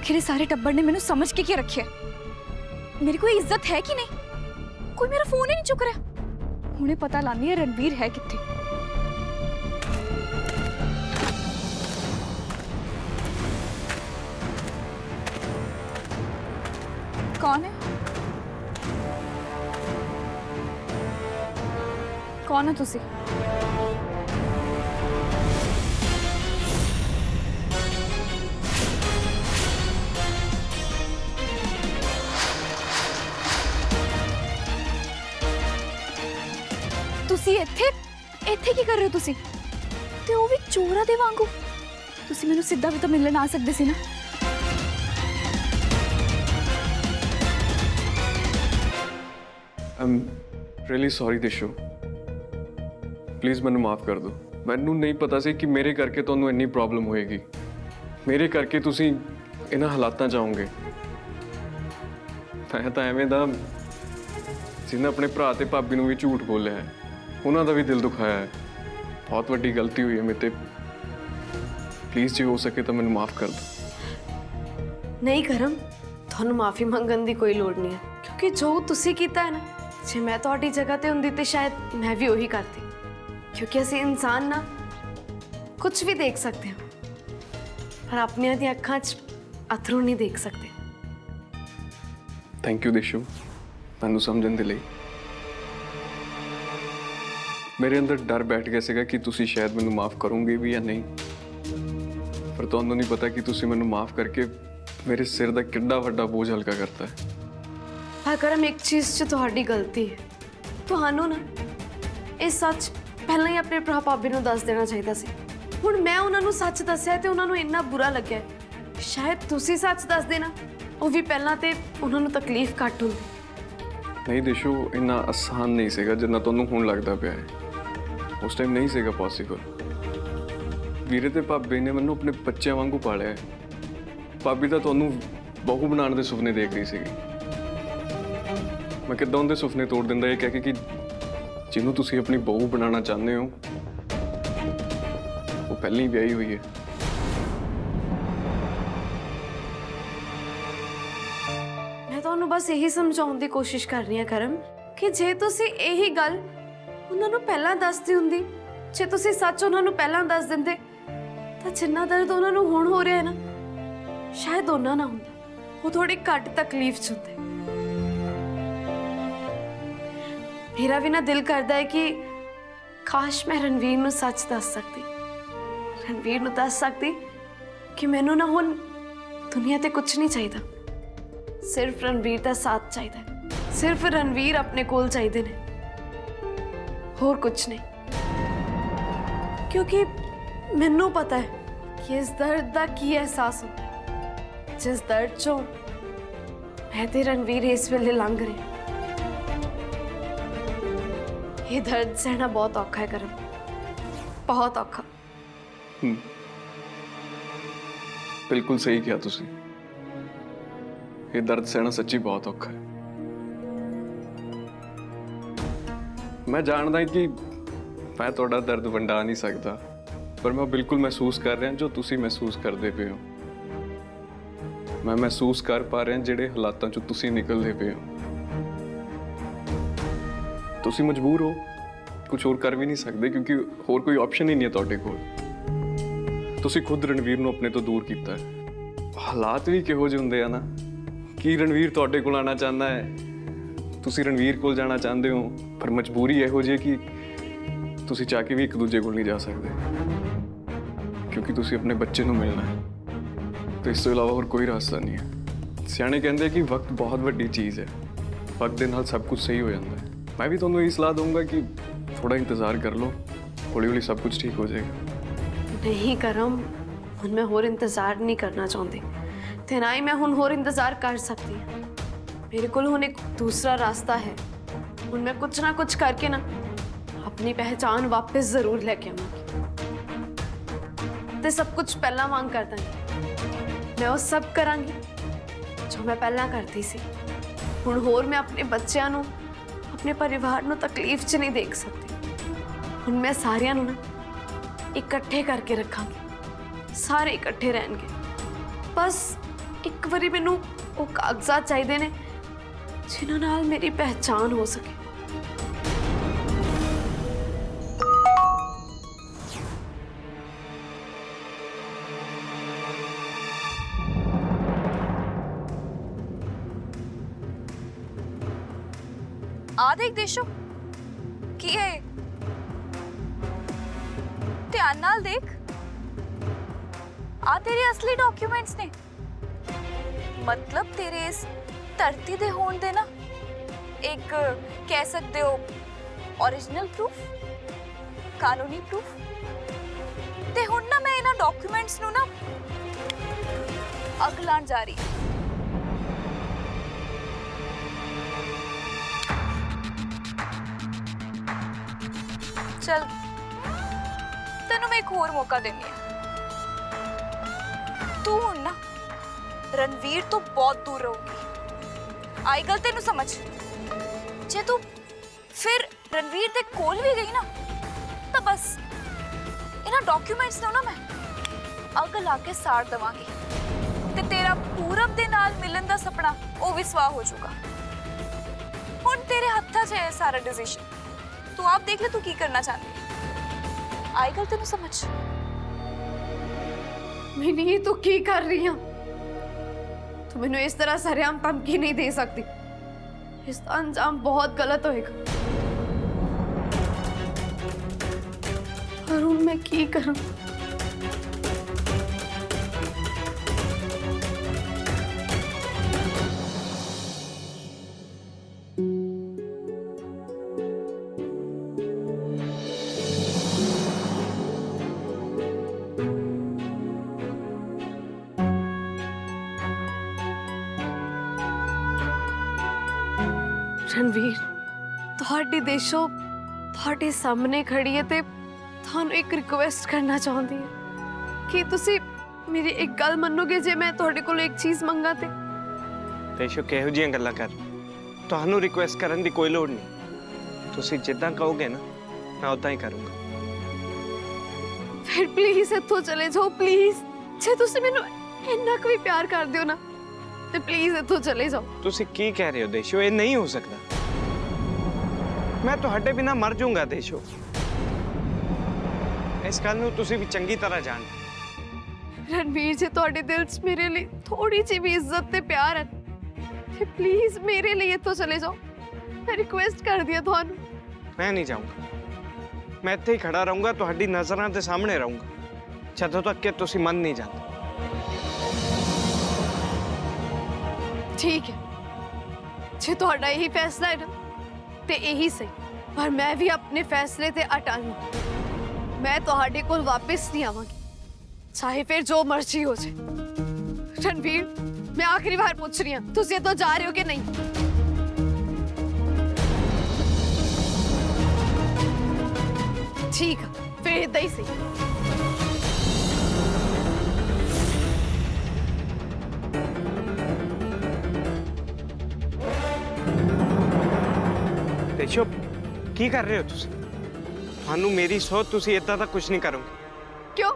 आखिर इस सारे टब्बर ने मैंने समझ के क्या रखे? मेरी कोई इज्जत है कि नहीं? कोई मेरा फोन ही नहीं चुक रहा। उन्हें पता लानी है रणवीर है कितने। कौन है? कौन है तुसी? ਤੁਸੀਂ ਇੱਥੇ ਕੀ ਕਰ ਰਹੇ ਹੋ ਤੁਸੀਂ? ਤੇ ਉਹ ਵੀ ਚੋਰਾ ਦੇ ਵਾਂਗੂ। ਤੁਸੀਂ ਮੈਨੂੰ ਸਿੱਧਾ ਵੀ ਤਾਂ ਮਿਲਣ ਆ ਸਕਦੇ ਸੀ ਨਾ। I'm really sorry दिशु, प्लीज़ मैनू माफ़ कर दो। मैनू नहीं पता सी कि मेरे करके तुहानू इन्नी प्रॉब्लम होएगी, मेरे करके तुसी इन्हां हालातां च आओगे। मैं तां एवें दा जिन्हें अपने भरा ते भाभी नू भी झूठ बोलिया है, उन्हां दा भी दिल दुखाया है। बहुत वड्डी गलती हुई है मेरे ते, प्लीज़ जो हो सके तो मैनू माफ़ कर दो। नहीं करम, तुहानू माफ़ी मंगन दी कोई लोड़ नहीं है, क्योंकि जो तुसी कीता है ना, जे मैं तुहाडी जगह ते हुंदी ते शायद मैं भी वही करती, क्योंकि असीं इंसान ना कुछ भी देख सकते हैं पर अपनियां दी अखां च अथरू नहीं देख सकते। थैंक यू दिशु, मैनू समझण दे लई। मेरे अंदर डर बैठ गया सीगा कि तुसी शायद मैनू माफ़ करोगे भी या नहीं, पर तुहानू नहीं पता कि तुसी मैनू माफ़ करके मेरे सिर दा किड्डा वड्डा बोझ हल्का करता है। पर करम एक चीज़ च तुहाडी गलती है, तुहानू ना ये सच पहले ही अपने भरा भाभी नू दस देना चाहिए सी। हुण मैं उन्होंने सच दस्या ते उन्होंने इन्ना बुरा लग्या, शायद तुसी सच दस देना वो भी पहला ते उन्होंने तकलीफ घट हुंदी। नहीं दिशु, इन्ना आसान नहीं सीगा जिन्ना तुहानू हुण लगदा पिया है। उस टाइम नहीं सीगा पॉसिबल। वीरे ते भाभी ने मैनू अपने बच्चों वांगू पालिया है। भाभी तो तुहानू बहू बनाने के सुपने देख रही सीगी। मैं किद्दां उनके सुपने तोड़ दिंदा ये कह के कि जिन्हों तुसी अपनी बहू बनाना चाहते हो वो पहले ही ब्याही हुई है। मैं तुहानू बस यही समझाउण दी कोशिश कर रही हां करम कि जे तुसी यही गल उन्होंने पहला दसदी हुंदी, जे तुसी सच उन्होंने पहला दस दिंदे तां जिन्ना दर्द उन्होंने हुण हो रहा है ना, शायद उन्ना ना हुंदा, वो थोड़ी घट तकलीफ च हुंदे। मेरा भी ना दिल करता है कि काश मैं रणवीर नू सच दस सकती, रणवीर नू दस सकती कि मैनू ना हुण दुनिया ते कुछ नहीं चाहिए, सिर्फ रणवीर दा साथ चाहिए, सिर्फ रणवीर अपने कोल चाहिए ने, होर कुछ नहीं। क्योंकि मैनू पता है कि इस दर्द का की एहसास होता है, जिस दर्द चो मैं ते रणवीर इस वेले लंघ रहे। ये दर्द सहना बहुत औखा है करम, बहुत औखा। बिल्कुल सही किया तुसी, ये दर्द सहना सच्ची बहुत औखा है। मैं जानदा कि मैं तुहाडा दर्द वंडा नहीं सकता, पर मैं बिल्कुल महसूस कर रहा जो तुसी महसूस करते पे हो। मैं महसूस कर पा रहा जिहड़े हालातां चों तुसी निकलते पे हो। तुसी मजबूर हो, कुछ और कर भी नहीं सकते, क्योंकि होर कोई ऑप्शन ही नहीं है तुहाडे कोल। तुसी खुद रणवीर नूं अपने तो दूर कीता है। हालात भी किहो जिहे हुंदे आ ना कि रणवीर तुहाडे कोल आना चाहता है, तुसी रणवीर कोल जाना चाहते हो, पर मजबूरी इहो जी कि तुसी चाह के भी एक दूजे कोल नहीं जा सकते, क्योंकि तुसी अपने बच्चे नूं मिलना है। तो इस तो इलावा और कोई रास्ता नहीं है। सियाणे कहते हैं कि वक्त बहुत वड्डी चीज़ है, वक्त दे नाल सब कुछ सही हो जाता है। मैं भी तुहानूं यही सलाह दूंगा कि थोड़ा इंतज़ार कर लो, हौली हौली सब कुछ ठीक हो जाएगा। नहीं करम, हुण मैं होर इंतजार नहीं करना चाहती, ते ना ही मैं हुण होर इंतजार कर सकती। मेरे को हुण एक दूसरा रास्ता है। हुण मैं कुछ ना कुछ करके ना अपनी पहचान वापस जरूर लेके आऊंगी, ते सब कुछ पहला वांग कर देंगे। मैं वो सब करांगी जो मैं पहला करती सी। हुण होर मैं अपने बच्चों नूं, अपने परिवार नूं तकलीफ च नहीं देख सकती। हुण मैं सारियां नूं ना इकट्ठे करके रखांगी, सारे इकट्ठे रहेंगे। बस ਇੱਕ ਵਾਰੀ ਮੈਨੂੰ ਉਹ ਕਾਗਜ਼ਾਤ ਚਾਹੀਦੇ ਨੇ ਜਿਨ੍ਹਾਂ ਨਾਲ ਮੇਰੀ ਪਹਿਚਾਨ ਹੋ ਸਕੇ। ਆ ਦੇਖ ਦੇਸ਼ੋ ਕੀ ਹੈ, ਧਿਆਨ ਨਾਲ ਦੇਖ। ਆ ਤੇਰੇ ਅਸਲੀ ਡਾਕੂਮੈਂਟਸ ਨੇ, मतलब तेरे इस धरती दे होण दे ना एक कह सकते हो ओरिजिनल प्रूफ, कानूनी प्रूफ। ते हुण ना मैं इन्हां डॉक्यूमेंट्स नू ना अग लाण जा रही हां। चल तेनू मैं एक होर मौका देनी है। तू हुण ना रणवीर तो बहुत दूर रहूगी, आई गल तेनू समझ। जे तू फिर रणवीर दे कोल भी गई ना तो बस इन्हां डॉक्यूमेंट्स नू ना मैं अग ला के साड़ दवांगी ते तेरा पूरब दे नाल मिलन दा सपना वो भी स्वाह हो जाऊगा। हुण तेरे हत्था 'च है सारा डिसीजन, तू आप देख ले तू की करना चाहती है। आई गल तेनू समझ। मैंने ये तो की कर रही हूं, तू मैनू इस तरह सरेआम धमकी नहीं दे सकती, इसका अंजाम बहुत गलत होएगा। और मैं की करूं? रणवीर ਤੁਹਾਡੇ ਦੇਸ਼ੋਂ ਤੁਹਾਡੇ ਸਾਹਮਣੇ ਖੜੀ ਹੈ ਤੇ ਤੁਹਾਨੂੰ ਇੱਕ ਰਿਕੁਐਸਟ ਕਰਨਾ ਚਾਹੁੰਦੀ ਹਾਂ ਕਿ ਤੁਸੀਂ ਮੇਰੀ ਇੱਕ ਗੱਲ ਮੰਨੋਗੇ ਜੇ ਮੈਂ ਤੁਹਾਡੇ ਕੋਲ ਇੱਕ ਚੀਜ਼ ਮੰਗਾ ਤੇ। ਦੇਸ਼ੋ ਕਿਹੋ ਜਿਹੀਆਂ ਗੱਲਾਂ ਕਰ, ਤੁਹਾਨੂੰ ਰਿਕੁਐਸਟ ਕਰਨ ਦੀ ਕੋਈ ਲੋੜ ਨਹੀਂ। ਤੁਸੀਂ ਜਿੱਦਾਂ ਕਹੋਗੇ ਨਾ ਮੈਂ ਉਦਾਂ ਹੀ ਕਰੂੰਗਾ। ਫਿਰ ਪਲੀਜ਼ ਇੱਥੋਂ ਚਲੇ ਜਾਓ, ਪਲੀਜ਼। ਜੇ ਤੁਸੀਂ ਮੈਨੂੰ ਇੰਨਾ ਕੁ ਵੀ ਪਿਆਰ ਕਰਦੇ ਹੋ ਨਾ ਤੇ ਪਲੀਜ਼ ਇੱਥੋਂ ਚਲੇ ਜਾਓ। ਤੁਸੀਂ ਕੀ ਕਹਿ ਰਹੇ ਹੋ ਦੇਸ਼ੋ? ਇਹ ਨਹੀਂ ਹੋ ਸਕਦਾ। ਮੈਂ ਤੁਹਾਡੇ ਬਿਨਾ ਮਰ ਜਾਊਂਗਾ ਦੇਸ਼ੋ। ਇਸ ਗੱਲ ਨੂੰ ਤੁਸੀਂ ਵੀ ਚੰਗੀ ਤਰ੍ਹਾਂ ਜਾਣਦੇ। रणवीर ਜੇ ਤੁਹਾਡੇ ਦਿਲ 'ਚ ਮੇਰੇ ਲਈ ਥੋੜੀ ਜਿਹੀ ਵੀ ਇੱਜ਼ਤ ਤੇ ਪਿਆਰ ਹੈ ਤੇ ਪਲੀਜ਼ ਮੇਰੇ ਲਈ ਇੱਥੋਂ ਚਲੇ ਜਾਓ। ਮੈਂ ਰਿਕੁਐਸਟ ਕਰਦੀ ਹਾਂ ਤੁਹਾਨੂੰ। ਮੈਂ ਨਹੀਂ ਜਾਊਂਗਾ, ਮੈਂ ਇੱਥੇ ਹੀ ਖੜਾ ਰਹੂੰਗਾ, ਤੁਹਾਡੀ ਨਜ਼ਰਾਂ ਦੇ ਸਾਹਮਣੇ ਰਹੂੰਗਾ ਜਦੋਂ ਤੱਕ ਕਿ ਤੁਸੀਂ ਮੰਨ ਨਹੀਂ ਜਾਂਦੇ। ठीक है, जे ਤੁਹਾਡਾ ਇਹੀ फैसला है ना ਤੇ ਇਹੀ ਸਹੀ, ਪਰ ਮੈਂ ਵੀ ਆਪਣੇ ਫੈਸਲੇ ਤੇ ਅਟਲ ਹਾਂ। ਮੈਂ ਤੁਹਾਡੇ ਕੋਲ ਵਾਪਸ ਨਹੀਂ ਆਵਾਂਗੀ, ਚਾਹੇ ਫਿਰ ਜੋ ਮਰਜ਼ੀ ਹੋ ਜਾਏ। रणवीर मैं आखिरी बार पूछ रही हूँ, तुम तो जा रहे हो कि नहीं? ठीक है, फिर इदा ही सही। ਦੇਸ਼ੋ ਕੀ ਕਰ ਰਹੇ ਹੋ ਤੁਸੀਂ? ਤੁਹਾਨੂੰ ਮੇਰੀ ਸੋਚ, ਤੁਸੀਂ ਇਦਾਂ ਦਾ ਕੁਝ ਨਹੀਂ ਕਰੋਗੇ। क्यों?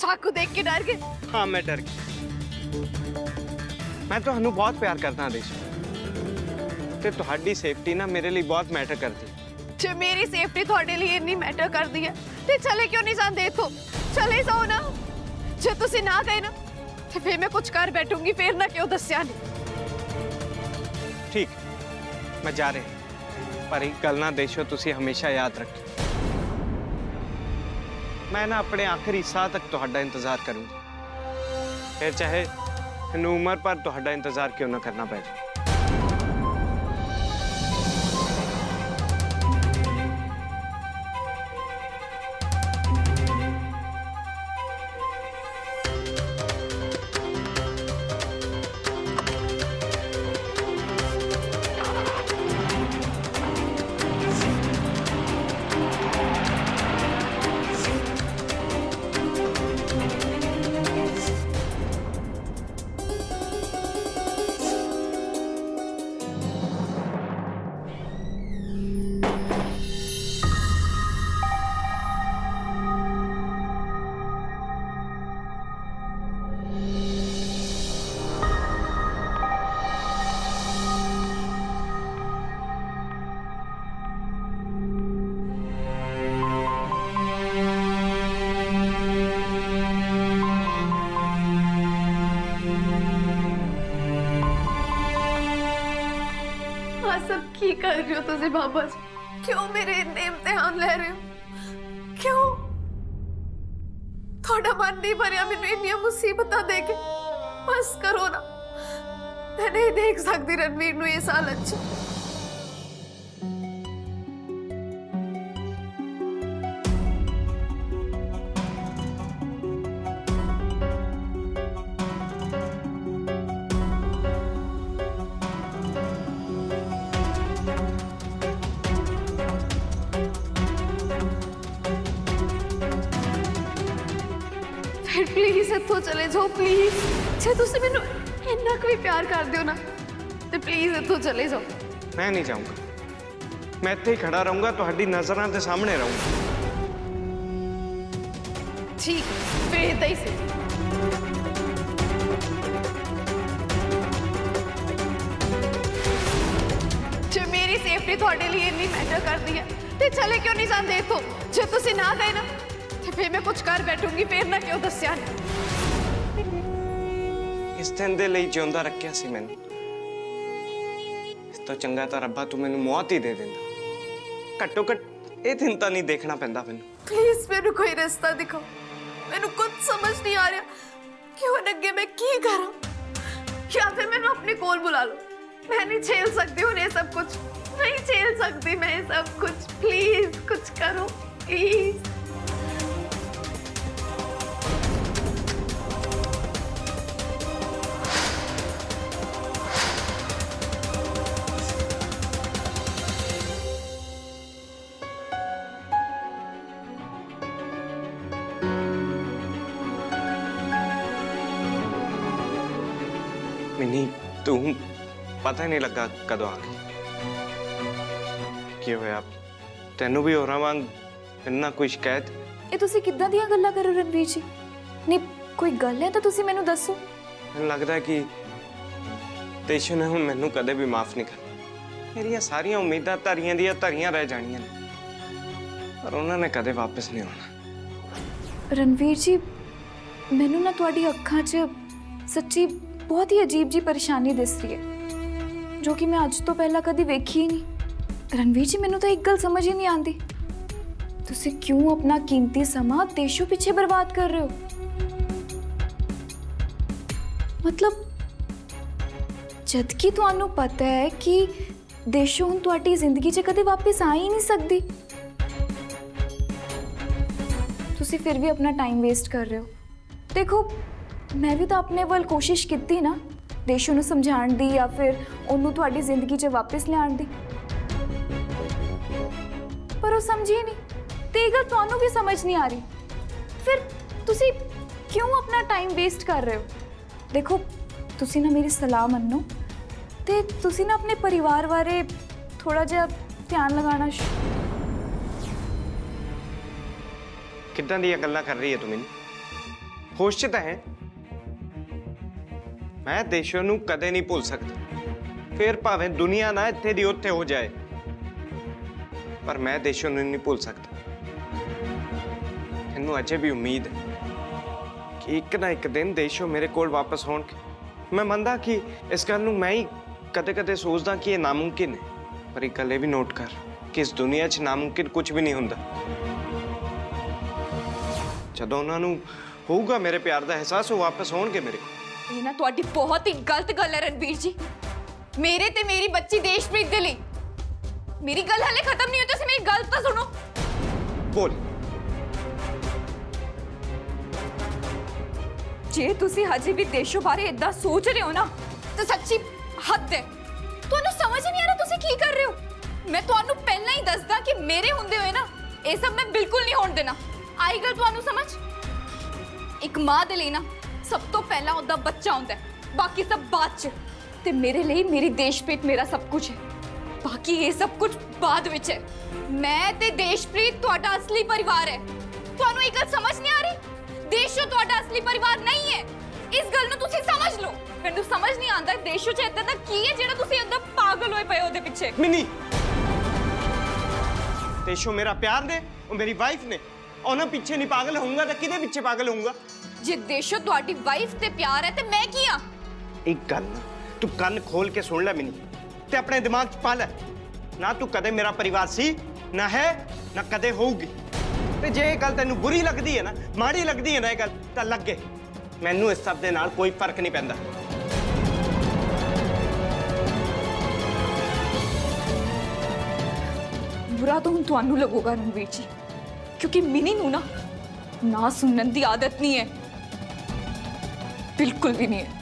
चाकू देख के डर गए? हाँ मैं डर गया। मैं ਤੁਹਾਨੂੰ ਬਹੁਤ ਪਿਆਰ ਕਰਦਾ ਹਾਂ ਦੇਸ਼ੋ, ਤੇ ਤੁਹਾਡੀ ਸੇਫਟੀ ਨਾ ਮੇਰੇ ਲਈ ਬਹੁਤ ਮੈਟਰ ਕਰਦੀ ਹੈ। ਜੇ ਮੇਰੀ ਸੇਫਟੀ ਤੁਹਾਡੇ ਲਈ ਇੰਨੀ ਮੈਟਰ ਕਰਦੀ ਹੈ ਤੇ ਚਲੇ ਕਿਉਂ ਨਹੀਂ ਜਾਂਦੇ ਇੱਥੋਂ? ਚਲੇ ਜਾਓ ਨਾ। ਜੇ ਤੁਸੀਂ ਨਾ ਗਏ ਨਾ ਤੇ ਫਿਰ ਮੈਂ ਕੁਝ ਕਰ ਬੈਠੂੰਗੀ, ਫਿਰ ਨਾ ਕਿਉਂ ਦੱਸਿਆ ਨਹੀਂ। ਠੀਕ, ਮੈਂ ਜਾ ਰਿਹਾ, ਪਰ ਇੱਕ ਗੱਲ ਨਾ ਦੇਸ਼ੋ ਤੁਸੀਂ ਹਮੇਸ਼ਾ ਯਾਦ ਰੱਖੋ, ਮੈਂ ਨਾ ਆਪਣੇ ਆਖਰੀ ਸਾਹ ਤੱਕ ਤੁਹਾਡਾ ਇੰਤਜ਼ਾਰ ਕਰੂੰਗਾ, ਫਿਰ ਚਾਹੇ ਮੈਨੂੰ ਉਮਰ ਪਰ ਤੁਹਾਡਾ ਇੰਤਜ਼ਾਰ ਕਿਉਂ ਨਾ ਕਰਨਾ ਪੈ ਜਾਏ। सब की कर रहे हो तुझे बाबा जी? क्यों मेरे इन्ने इम्तिहान ले रहे हो? क्यों थोड़ा मन नहीं भरिया मैंने इन्नियां मुसीबतां दे के? बस करो ना, मैं नहीं देख सकती रणवीर नु ये साल अच्छा। फिर प्लीज इत्थों चले जाओ प्लीज। जे तुसी मैनू इन्ना कोई प्यार कर दियो ना ते प्लीज इत्थों चले जाओ। मैं नहीं जाऊंगा, मैं इत्थे ही खड़ा रहूंगा, तुहाडी नज़रां दे सामने रहूंगा। ठीक फिर इतना ही से। जे मेरी सेफ्टी थोड़े लिए इतनी मैटर करती है ते चले क्यों नहीं जाते इत्थों? जे तुसी ना गए ना ते फिर मैं कुछ कर बैठूंगी, फिर ना क्यों दस्या नहीं? इस दिन दे ਲਈ ਜਿਉਂਦਾ ਰੱਖਿਆ ਸੀ ਮੈਨੂੰ। ਇਸ ਤੋਂ ਚੰਗਾ ਤਾਂ ਰੱਬਾ ਤੂੰ ਮੈਨੂੰ ਮੌਤ ਹੀ ਦੇ ਦਿੰਦਾ। ਘੱਟੋ ਘੱਟ ਇਹ ਦਿਨ ਤਾਂ ਨਹੀਂ ਦੇਖਣਾ ਪੈਂਦਾ ਮੈਨੂੰ। प्लीज मेनू कोई रास्ता दिखाओ, मैनू कुछ समझ नहीं आ रहा कि हुण अगे मैं की करा, या फिर मैनू अपने कोल बुला लो। मैं नहीं झेल सकती हूँ ये सब कुछ, नहीं झेल सकती मैं ये सब कुछ। प्लीज कुछ करो प्लीज। मिनी तू पता ही नहीं लगा कदों आ गई। की होया तेनू भी होरा वांग इन्ना कोई शिकायत? ਇਹ ਤੁਸੀਂ ਕਿੱਦਾਂ ਦੀਆਂ ਗੱਲਾਂ ਕਰ ਰਹੇ ਹੋ ਰਣਵੀਰ ਜੀ? ਨਹੀਂ ਕੋਈ ਗੱਲ ਹੈ ਤਾਂ ਤੁਸੀਂ ਮੈਨੂੰ ਦੱਸੋ। ਮੈਨੂੰ ਲੱਗਦਾ ਕਿ ਤੇਸ਼ੂ ਨੇ ਹੁਣ ਮੈਨੂੰ ਕਦੇ ਵੀ ਮਾਫ ਨਹੀਂ ਕਰਨਾ। ਮੇਰੀਆਂ ਸਾਰੀਆਂ ਉਮੀਦਾਂ ਧਰੀਆਂ ਦੀਆਂ ਧਰੀਆਂ ਰਹਿ ਜਾਣੀਆਂ ਨੇ, ਪਰ ਉਹਨਾਂ ਨੇ ਕਦੇ ਵਾਪਸ ਨਹੀਂ ਆਉਣਾ। ਰਣਵੀਰ ਜੀ ਮੈਨੂੰ ਨਾ ਤੁਹਾਡੀ ਅੱਖਾਂ 'ਚ ਸੱਚੀ बहुत ही अजीब जी परेशानी दिस रही है, जो कि मैं अज तो पहला कभी वेखी ही नहीं। रणवीर जी मैनू तो एक गल समझ ही नहीं आती, तुसी क्यों अपना कीमती समा देशों पीछे बर्बाद कर रहे हो? मतलब जदकि तुहानू पता है कि देशों हुण तुहाडी जिंदगी च कदे वापस आ ही नहीं सकती, तुसी फिर भी अपना टाइम वेस्ट कर रहे हो। देखो मैं भी तो अपने वाल कोशिश की ना देशों नू समझाण दी या फिर उन्होंने तुहाडी जिंदगी च वापस लियाण दी, पर वो समझी नहीं ते ये गल तुहानू भी समझ नहीं आ रही। फिर तुसी क्यों अपना टाइम वेस्ट कर रहे हो? देखो तुसी ना मेरी सलाह मन्नो ते तुसी ना अपने परिवार बारे थोड़ा जिहा ध्यान लगाना। किद्दां ਦੀਆਂ ਗੱਲਾਂ कर रही है तू? ਮੈਨੂੰ होश च ਤਾਂ है। मैं देशों नू कदे नहीं भूल सकता, फिर भावें दुनिया ना इत्थे दी उत्थे हो जाए, पर मैं देशों नू नहीं भूल सकता। मैनू अजे भी उम्मीद है कि एक ना एक दिन देशों मेरे कोल वापस होणगे। मैं मनदा कि इस गल नू मैं ही कदे कदे सोचदा कि ये नामुमकिन है, पर एक गल भी नोट कर कि इस दुनिया च नामुमकिन कुछ भी नहीं हुंदा। जदों उन्हां नू होऊगा मेरे प्यार दा एहसास, वो वापस होणगे मेरे कोल। ਇਹ ਨਾ ਤੁਹਾਡੀ ਬਹੁਤ ਹੀ ਗਲਤ ਗੱਲ ਹੈ ਰਣਵੀਰ ਜੀ। ਮੇਰੇ ਤੇ ਮੇਰੀ ਬੱਚੀ ਦੇਸ਼ਪ੍ਰੀਤ ਦੇ ਲਈ ਮੇਰੀ ਗੱਲ ਹਲੇ ਖਤਮ ਨਹੀਂ ਹੋਈ, ਤੁਸੀਂ ਮੇਰੀ ਗੱਲ ਤਾਂ ਸੁਣੋ। बोल। ਜੇ ਤੁਸੀਂ ਹਜੇ ਵੀ ਦੇਸ਼ੋ ਬਾਰੇ ਇਦਾਂ ਸੋਚ ਰਹੇ ਹੋ ਨਾ ਤਾਂ ਸੱਚੀ ਹੱਦ ਹੈ। ਤੁਹਾਨੂੰ ਸਮਝ ਨਹੀਂ ਆ ਰਿਹਾ ਤੁਸੀਂ ਕੀ ਕਰ ਰਹੇ ਹੋ। ਮੈਂ ਤੁਹਾਨੂੰ ਪਹਿਲਾਂ ਹੀ ਦੱਸਦਾ ਕਿ ਮੇਰੇ ਹੁੰਦੇ ਹੋਏ ਨਾ ਇਹ ਸਭ ਮੈਂ ਬਿਲਕੁਲ ਨਹੀਂ ਹੋਣ ਦੇਣਾ। ਆਈ ਗੱਲ ਤੁਹਾਨੂੰ ਸਮਝ? ਇੱਕ ਮਾਂ ਦੇ ਲਈ ਨਾ सब तो पहला उदा बच्चा होंदा है, बाकी सब बाद च। ते मेरे लिए मेरी देशप्रीत मेरा सब कुछ है, बाकी ये सब कुछ बाद विच है। मैं ते देशप्रीत तुहाडा असली परिवार है। तुहानू एक गल समझ नहीं आ रही? देशो तुहाडा असली परिवार नहीं है, इस गल नू तुसी समझ लो। मैनू समझ नहीं आंदा देशो च इदां दा की है जेड़ा तुसी इदां पागल होए पए ओदे पिछे। मिनी देशो मेरा प्यार ने, और मेरी वाइफ ने, उन्हां पिछे नहीं पागल होऊंगा तो किदे पिछे पागल होऊंगा? जे देशो तुहाडी वाइफ ते प्यार है ते मैं की हां? एक गल ना तू कान खोल के सुन ले मिनी, ਤੇ ਆਪਣੇ ਦਿਮਾਗ 'ਚ ਪਾ ਲੈ ਨਾ ਤੂੰ ਕਦੇ ਮੇਰਾ ਪਰਿਵਾਰ ਸੀ ਨਾ ਹੈ ਨਾ ਕਦੇ ਹੋਊਗੀ ਤੇ ਜੇ ਇਹ ਗੱਲ ਤੈਨੂੰ ਬੁਰੀ ਲੱਗਦੀ ਹੈ ਨਾ ਮਾੜੀ ਲੱਗਦੀ ਹੈ ਨਾ ਇਹ ਗੱਲ ਤਾਂ ਲੱਗੇ ਮੈਨੂੰ ਇਸ ਸਭ ਦੇ ਨਾਲ ਕੋਈ ਫਰਕ ਨਹੀਂ ਪੈਂਦਾ बुरा तो हम ਤੁਹਾਨੂੰ लगेगा रणवीर जी क्योंकि मिनी नू ना सुनने की आदत नहीं है बिल्कुल भी नहीं है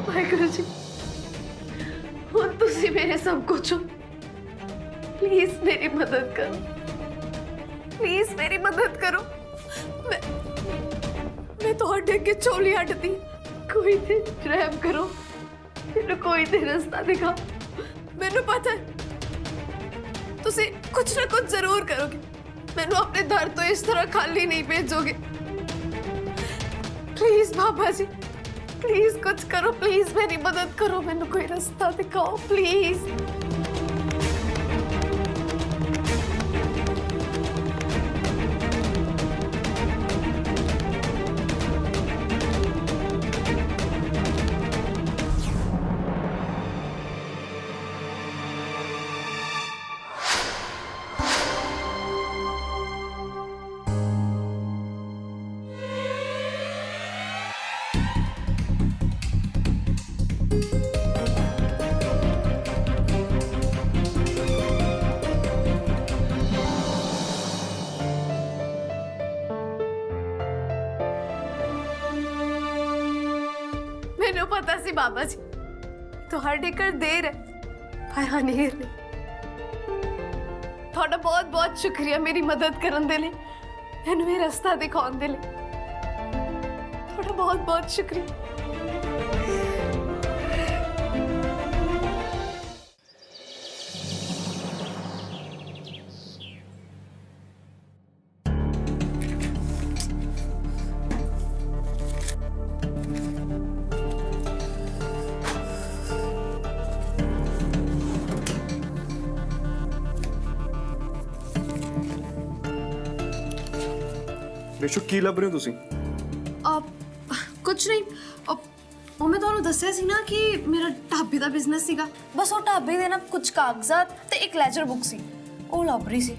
वाहिगुरु जी हुण तुसी मेरे सब कुछ हो प्लीज मेरी मदद करो प्लीज मेरी मदद करो मैं ਤੁਹਾਡੇ ਅੱਗੇ ਚੋਲੀ ਹਟਦੀ ਕੋਈ ਤੇ ਰਹਿਮ ਕਰੋ ਮੈਨੂੰ ਕੋਈ ਤੇ ਰਸਤਾ ਦਿਖਾਓ ਮੈਨੂੰ ਪਤਾ ਹੈ ਤੁਸੀਂ ਕੁਝ ਨਾ ਕੁਝ ਜ਼ਰੂਰ ਕਰੋਗੇ ਮੈਨੂੰ ਆਪਣੇ ਦਰ ਤੋਂ ਇਸ ਤਰ੍ਹਾਂ ਖਾਲੀ ਨਹੀਂ ਭੇਜੋਗੇ प्लीज बाबा जी प्लीज कुछ करो प्लीज मेरी मदद करो मैंने कोई रास्ता दिखाओ प्लीज मैंने पता सी बाबा जी ਤੁਹਾਡੇ ਘਰ ਦੇਰ ਹੈ ਪਰ ਹਨੇਰ ਨਹੀਂ ਤੁਹਾਡਾ ਬਹੁਤ ਬਹੁਤ ਸ਼ੁਕਰੀਆ ਮੇਰੀ ਮਦਦ ਕਰਨ ਦੇ ਲਈ ਮੈਨੂੰ ਇਹ ਰਸਤਾ ਦਿਖਾਉਣ ਦੇ ਲਈ ਤੁਹਾਡਾ ਬਹੁਤ ਬਹੁਤ ਸ਼ੁਕਰੀਆ ਰੇਸ਼ੋ ਕੀ ਲੱਭ ਰਹੇ ਹੋ ਤੁਸੀਂ ਕੁਝ ਨਹੀਂ ਉਹ ਮੈਂ ਤੁਹਾਨੂੰ ਦੱਸਿਆ ਸੀ ਨਾ ਕਿ ਮੇਰਾ ਢਾਬੇ ਦਾ ਬਿਜ਼ਨਸ ਸੀਗਾ ਬਸ ਉਹ ਢਾਬੇ ਦੇ ਨਾ ਕੁਝ ਕਾਗਜ਼ਾਤ ਤੇ ਇੱਕ ਲੈਜਰ ਬੁੱਕ ਸੀ ਉਹ ਲੱਭ ਰਹੀ ਸੀ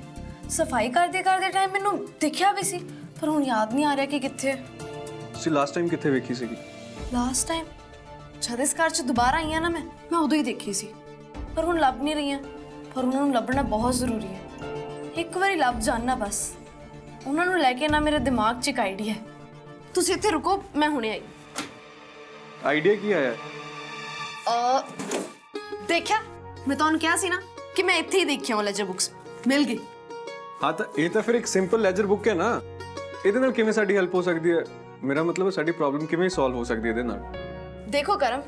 ਸਫਾਈ ਕਰਦੇ ਟਾਈਮ ਮੈਨੂੰ ਦਿਖਿਆ ਵੀ ਸੀ ਪਰ ਹੁਣ ਯਾਦ ਨਹੀਂ ਆ ਰਿਹਾ ਕਿ ਕਿੱਥੇ ਤੁਸੀਂ ਲਾਸਟ ਟਾਈਮ ਕਿੱਥੇ ਵੇਖੀ ਸੀਗੀ ਲਾਸਟ ਟਾਈਮ ਜਦ ਇਸ ਘਰ 'ਚ ਦੁਬਾਰਾ ਆਈ ਆ ਨਾ ਮੈਂ ਉਦੋਂ ਹੀ ਦੇਖੀ ਸੀ ਪਰ ਹੁਣ ਲੱਭ ਨਹੀਂ ਰਹੀ ਆ ਪਰ ਉਹਨਾਂ ਨੂੰ ਲੱਭਣਾ ਬਹੁਤ ਜ਼ਰੂਰੀ ਹੈ ਇੱਕ ਵਾਰੀ ਲੱਭ ਜਾਣਾ ਬਸ ਉਹਨਾਂ ਨੂੰ ਲੈ ਕੇ ਨਾ ਮੇਰੇ ਦਿਮਾਗ 'ਚ ਇੱਕ ਆਈਡੀਆ ਹੈ ਤੁਸੀਂ ਇੱਥੇ ਰੁਕੋ ਮੈਂ ਹੁਣੇ ਆਈ ਆਈਡੀਆ ਕੀ ਆਇਆ ਦੇਖਿਆ ਮੈਂ ਤੁਹਾਨੂੰ ਕਿਹਾ ਸੀ ਨਾ ਕਿ ਮੈਂ ਇੱਥੇ ਹੀ ਦੇਖਿਆ ਉਹ ਲੈਜਰ ਬੁੱਕਸ ਮਿਲ ਗਈ ਹਾਂ ਤਾਂ ਇਹ ਤਾਂ ਫਿਰ ਇੱਕ ਸਿੰਪਲ ਲੈਜਰ ਬੁੱਕ ਹੈ ਨਾ ਇਹਦੇ ਨਾਲ ਕਿਵੇਂ ਸਾਡੀ ਹੈਲਪ ਹੋ ਸਕਦੀ ਹੈ ਮੇਰਾ ਮਤਲਬ ਸਾਡੀ ਪ੍ਰੋਬਲਮ ਕਿਵੇਂ ਸੋਲਵ ਹੋ ਸਕਦੀ ਹੈ ਇਹਦੇ ਨਾਲ ਦੇਖੋ ਕਰਮ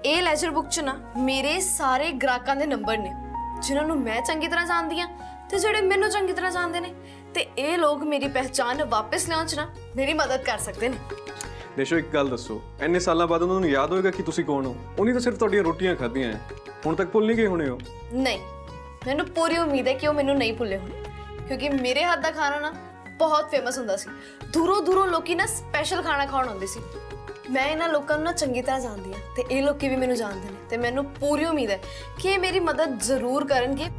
ਇਹ ਲੈਜਰ ਬੁੱਕ 'ਚ ਨਾ ਮੇਰੇ ਸਾਰੇ ਗ੍ਰਾਹਕਾਂ ਦੇ ਨੰਬਰ ਨੇ ਜਿਨ੍ਹਾਂ ਨੂੰ ਮੈਂ ਚੰਗੀ ਤਰ੍ਹਾਂ ਜਾਣਦੀ ਹਾਂ ਤੇ ਜਿਹੜੇ ਮੈਨੂੰ ਚੰਗੀ ਤਰ੍ਹਾਂ ਜਾਣਦੇ ਨੇ ਤੇ ਇਹ ਲੋਕ ਮੇਰੀ ਪਹਿਚਾਣ ਵਾਪਸ ਲਿਆਉਣ 'ਚ ਨਾ ਮੇਰੀ ਮਦਦ ਕਰ ਸਕਦੇ ਨੇ ਦੇਸ਼ੋ ਇੱਕ ਗੱਲ ਦੱਸੋ ਇੰਨੇ ਸਾਲਾਂ ਬਾਅਦ ਉਹਨਾਂ ਨੂੰ ਯਾਦ ਹੋਏਗਾ ਕਿ ਤੁਸੀਂ ਕੌਣ ਹੋ ਉਹਨੀ ਤਾਂ ਸਿਰਫ ਤੁਹਾਡੀਆਂ ਰੋਟੀਆਂ ਖਾਧੀਆਂ ਹੈ ਹੁਣ ਤੱਕ ਭੁੱਲ ਨਹੀਂ ਗਏ ਹੋਣੇ ਹੋ ਨਹੀਂ ਮੈਨੂੰ ਪੂਰੀ ਉਮੀਦ ਹੈ ਕਿ ਉਹ ਮੈਨੂੰ ਨਹੀਂ ਭੁੱਲੇ ਹੋਣੇ ਕਿਉਂਕਿ ਮੇਰੇ ਹੱਥ ਦਾ ਖਾਣਾ ਨਾ ਬਹੁਤ ਫੇਮਸ ਹੁੰਦਾ ਸੀ ਦੂਰੋਂ ਲੋਕੀ ਨਾ ਸਪੈਸ਼ਲ ਖਾਣਾ ਖਾਣ ਆਉਂਦੇ ਸੀ ਮੈਂ ਇਹਨਾਂ ਲੋਕਾਂ ਨੂੰ ਨਾ ਚੰਗੀ ਤਰ੍ਹਾਂ ਜਾਣਦੀ ਹਾਂ ਤੇ ਇਹ ਲੋਕੀ ਵੀ ਮੈਨੂੰ ਜਾਣਦੇ ਨੇ ਤੇ ਮੈਨੂੰ ਪੂਰੀ ਉਮੀਦ ਹੈ ਕਿ ਇਹ ਮੇਰੀ ਮਦਦ ਜ਼ਰੂਰ ਕਰਨਗੇ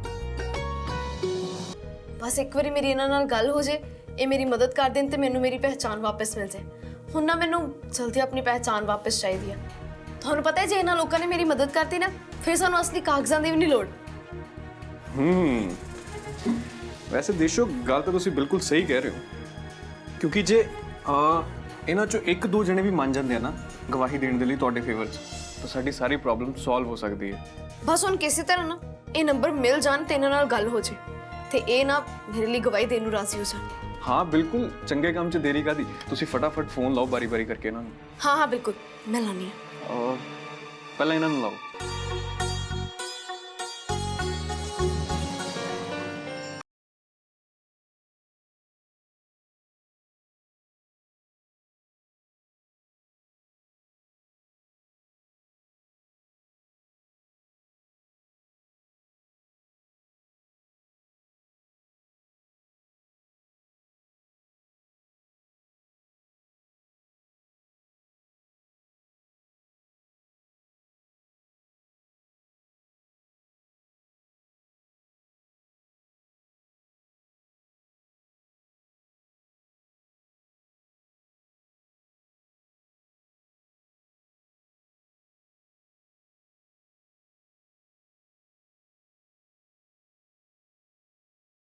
ਬਸ ਇੱਕ ਵਾਰੀ ਮੇਰੀ ਇਹਨਾਂ ਨਾਲ ਗੱਲ ਹੋ ਜੇ ਇਹ ਮੇਰੀ ਮਦਦ ਕਰ ਦੇਣ ਤੇ ਮੈਨੂੰ ਮੇਰੀ ਪਹਿਚਾਣ ਵਾਪਸ ਮਿਲ ਜਾਏ ਹੁਣ ਨਾ ਮੈਨੂੰ ਜਲਦੀ ਆਪਣੀ ਪਹਿਚਾਣ ਵਾਪਸ ਚਾਹੀਦੀ ਹੈ ਤੁਹਾਨੂੰ ਪਤਾ ਹੈ ਜੇ ਇਹਨਾਂ ਲੋਕਾਂ ਨੇ ਮੇਰੀ ਮਦਦ ਕਰਤੀ ਨਾ ਫਿਰ ਸਾਨੂੰ ਅਸਲੀ ਕਾਗਜ਼ਾਂ ਦੀ ਵੀ ਨਹੀਂ ਲੋੜ ਵੈਸੇ ਦੇਸ਼ੋ ਗੱਲ ਤਾਂ ਤੁਸੀਂ ਬਿਲਕੁਲ ਸਹੀ ਕਹਿ ਰਹੇ ਹੋ ਕਿਉਂਕਿ ਜੇ ਇਹਨਾਂ ਚੋਂ ਇੱਕ ਦੋ ਜਣੇ ਵੀ ਮੰਨ ਜਾਂਦੇ ਆ ਨਾ ਗਵਾਹੀ ਦੇਣ ਦੇ ਲਈ ਤੁਹਾਡੇ ਫੇਵਰ 'ਚ ਤਾਂ ਸਾਡੀ ਸਾਰੀ ਪ੍ਰੋਬਲਮ ਸੋਲਵ ਹੋ ਸਕਦੀ ਹੈ ਬਸ ਹੁਣ ਕਿਸੇ ਤਰ੍ਹਾਂ ਨਾ ਇਹ ਨੰਬਰ ਮਿਲ ਜਾਣ ਤੇ ਇਹਨਾਂ ਨਾਲ ਗੱਲ ਹੋ ਜੇ ਤੇ ਇਹ ਨਾ ਮੇਰੇ ਲਈ ਗਵਾਹੀ ਦੇਣ ਨੂੰ ਰਾਜ਼ੀ ਹੋ ਜਾਣ ਹਾਂ ਬਿਲਕੁਲ ਚੰਗੇ ਕੰਮ 'ਚ ਦੇਰੀ ਕਾਦੀ ਤੁਸੀਂ ਫਟਾਫਟ ਫੋਨ ਲਾਓ ਬਾਰੀ ਕਰਕੇ ਇਹਨਾਂ ਨੂੰ ਹਾਂ ਬਿਲਕੁਲ ਮੈਂ ਲਾਉਣੀ ਆ ਪਹਿਲਾਂ ਇਹਨਾਂ ਨੂੰ ਲਾਓ